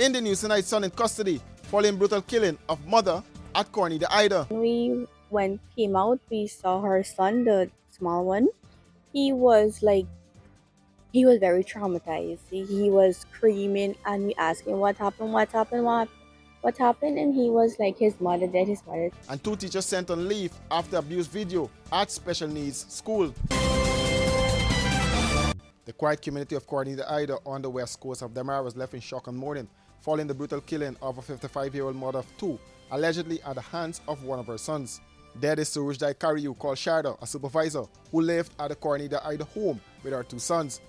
In the news tonight, son in custody following brutal killing of mother at Corny the Ida. When came out, we saw her son, the small one. He was like, he was very traumatized. He was screaming, and we asked him what happened, and he was like, his mother dead, his mother. And 2 teachers sent on leave after abuse video at special needs school. The quiet community of Corny the Ida on the west coast of Damara was left in shock and mourning following the brutal killing of a 55-year-old mother of 2, allegedly at the hands of one of her sons. Dead is Surujdai Kariu, called Sharda, a supervisor, who lived at the Corny the Ida home with her 2 sons.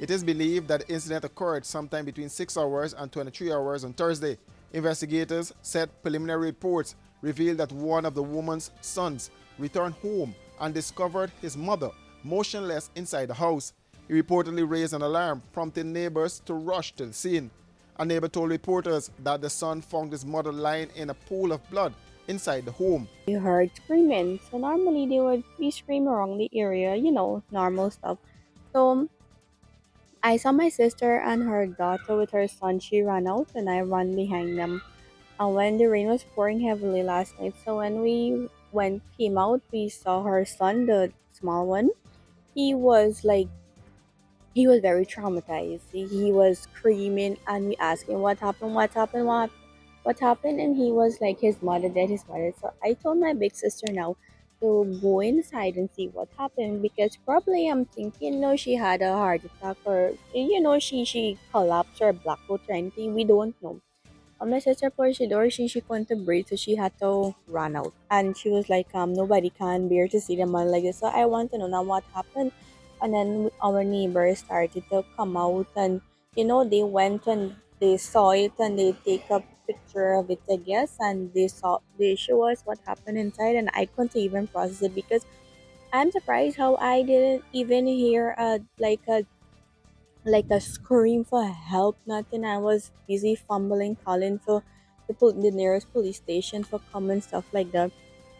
It is believed that the incident occurred sometime between 6 hours and 23 hours on Thursday. Investigators said preliminary reports revealed that one of the woman's sons returned home and discovered his mother motionless inside the house. He reportedly raised an alarm, prompting neighbors to rush to the scene. A neighbor told reporters that the son found his mother lying in a pool of blood inside the home. We heard screaming. So normally they would be screaming around the area, normal stuff. So I saw my sister and her daughter with her son. She ran out and I ran behind them. And when the rain was pouring heavily last night, so when came out, we saw her son, the small one. He was like, he was very traumatized. He was screaming, and we asked him what happened, and he was like, his mother dead, his mother. So I told my big sister now to go inside and see what happened, because probably I'm thinking, no, she had a heart attack, or she collapsed or blackout or anything. We don't know. And my sister pushed the door. She couldn't breathe, so she had to run out. And she was like, nobody can bear to see the man like this. So I want to know now what happened. And then our neighbors started to come out, and they went and they saw it, and they take a picture of it, I guess, and they show us what happened inside. And I couldn't even process it, because I'm surprised how I didn't even hear a scream for help, nothing. I was busy fumbling, calling for the nearest police station for come and stuff like that.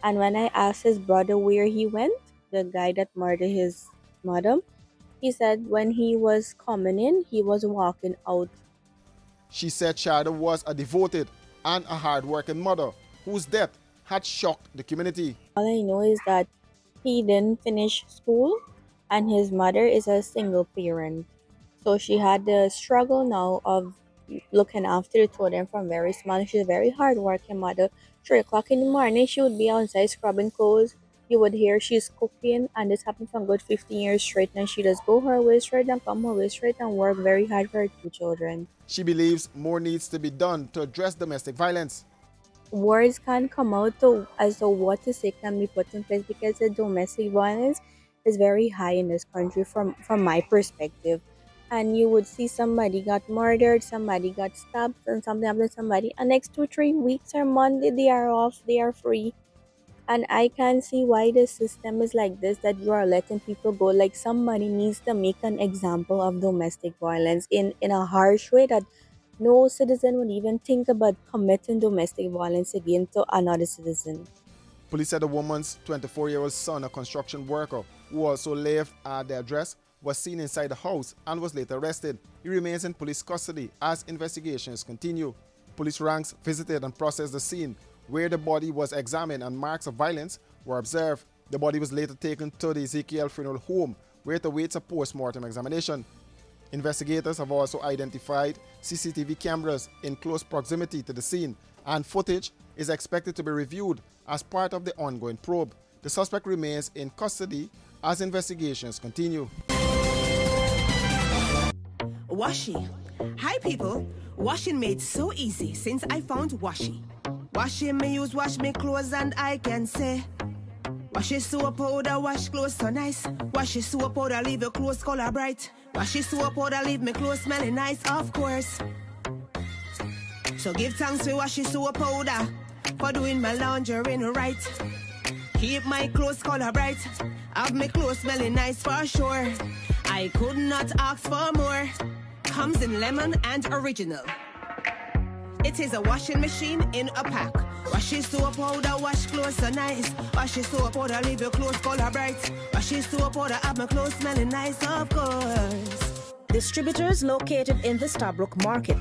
And when I asked his brother where he went, the guy that murdered his mother, he said when he was coming in, he was walking out. She said Sharda was a devoted and a hard-working mother whose death had shocked the community. All I know is that he didn't finish school, and his mother is a single parent. So she had the struggle now of looking after the children from very small. She's a very hard-working mother. 3 o'clock in the morning, she would be outside scrubbing clothes. You would hear she's cooking, and this happened for a good 15 years straight. And she just go her way straight and come her way straight and work very hard for her 2 children. She believes more needs to be done to address domestic violence. Words can't come out as to what to say can be put in place, because the domestic violence is very high in this country from my perspective. And you would see somebody got murdered, somebody got stabbed, and something happened to somebody. And next 2-3 weeks or month, they are off, they are free. And I can't see why the system is like this, that you are letting people go. Like, somebody needs to make an example of domestic violence in a harsh way, that no citizen would even think about committing domestic violence again to another citizen. Police said the woman's 24-year-old son, a construction worker who also lived at the address, was seen inside the house and was later arrested. He remains in police custody as investigations continue. Police ranks visited and processed the scene, where the body was examined and marks of violence were observed. The body was later taken to the Ezekiel Funeral Home, where it awaits a post-mortem examination. Investigators have also identified CCTV cameras in close proximity to the scene, and footage is expected to be reviewed as part of the ongoing probe. The suspect remains in custody as investigations continue. Washi. Hi people. Washing made so easy since I found Washi. Washing me use wash me clothes and I can say Washi soap powder wash clothes so nice. Washi soap powder leave your clothes color bright. Washi soap powder leave me clothes smelling nice, of course. So give thanks to Washi soap powder for doing my laundry right. Keep my clothes color bright. Have my clothes smelling nice for sure. I could not ask for more. Comes in lemon and original. It is a washing machine in a pack. Washi soap powder wash clothes so nice. Washi soap powder leave your clothes color bright. Washi soap powder have my clothes smelling nice, of course. Distributors located in the Stabrook Market.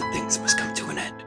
good things must come to an end.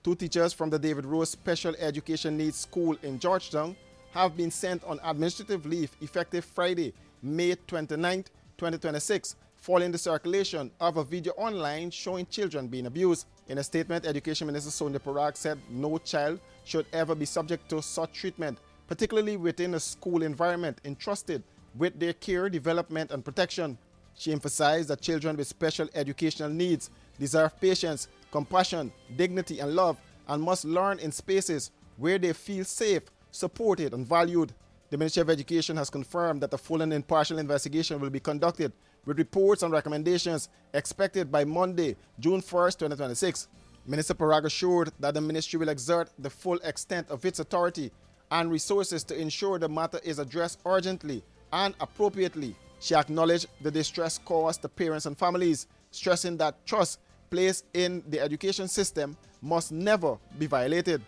Two teachers from the David Rose Special Education Needs School in Georgetown have been sent on administrative leave effective Friday, May 29, 2026, following the circulation of a video online showing children being abused. In a statement, Education Minister Sonia Parag said no child should ever be subject to such treatment, particularly within a school environment entrusted with their care, development, and protection. She emphasized that children with special educational needs deserve patience, compassion, dignity, and love, and must learn in spaces where they feel safe, supported, and valued. The Ministry of Education has confirmed that a full and impartial investigation will be conducted, with reports and recommendations expected by Monday, June 1st, 2026. Minister Parag assured that the ministry will exert the full extent of its authority and resources to ensure the matter is addressed urgently and appropriately. She acknowledged the distress caused to parents and families, stressing that trust placed in the education system must never be violated.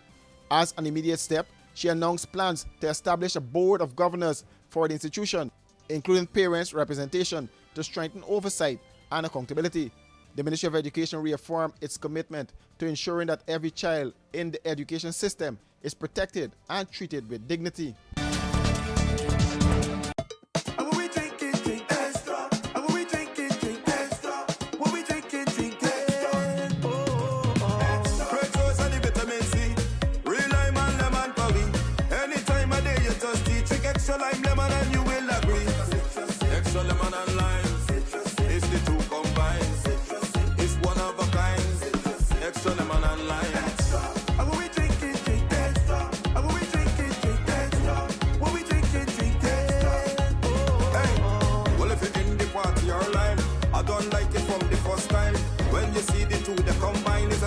As an immediate step, she announced plans to establish a board of governors for the institution, including parents' representation, to strengthen oversight and accountability. The Ministry of Education reaffirmed its commitment to ensuring that every child in the education system is protected and treated with dignity.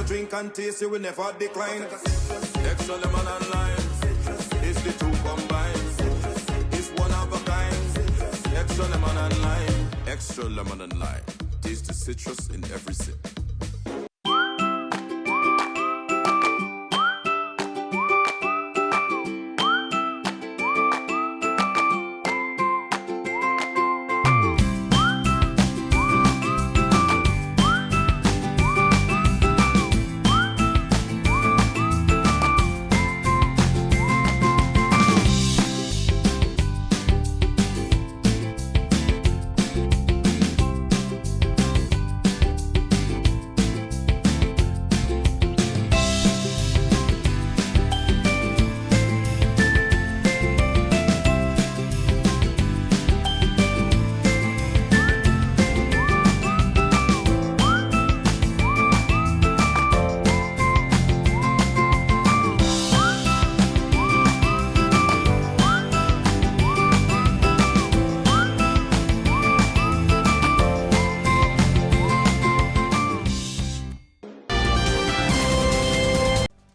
Drink and taste, you will never decline. Extra lemon and lime. It's the two combined. It's one of a kind. Extra lemon and lime. Extra lemon and lime. Taste the citrus in every sip.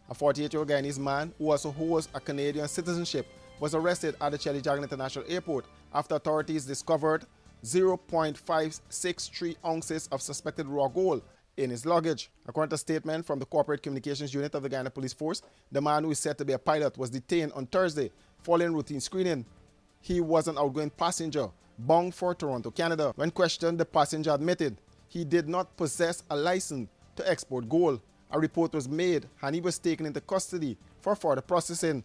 A 48-year-old Guyanese man who also holds a Canadian citizenship was arrested at the Chelly Jagan International Airport after authorities discovered 0.563 ounces of suspected raw gold in his luggage. According to a statement from the Corporate Communications Unit of the Guyana Police Force, the man, who is said to be a pilot, was detained on Thursday following routine screening. He was an outgoing passenger bound for Toronto, Canada. When questioned, the passenger admitted he did not possess a license to export gold. A report was made and he was taken into custody for further processing.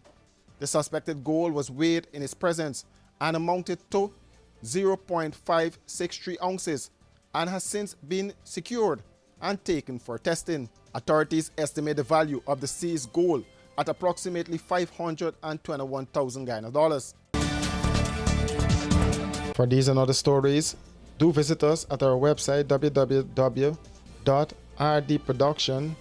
The suspected gold was weighed in his presence and amounted to 0.563 ounces and has since been secured and taken for testing. Authorities estimate the value of the seized gold at approximately $521,000 Guyana dollars. For these and other stories, do visit us at our website www.rdproductiongy.com.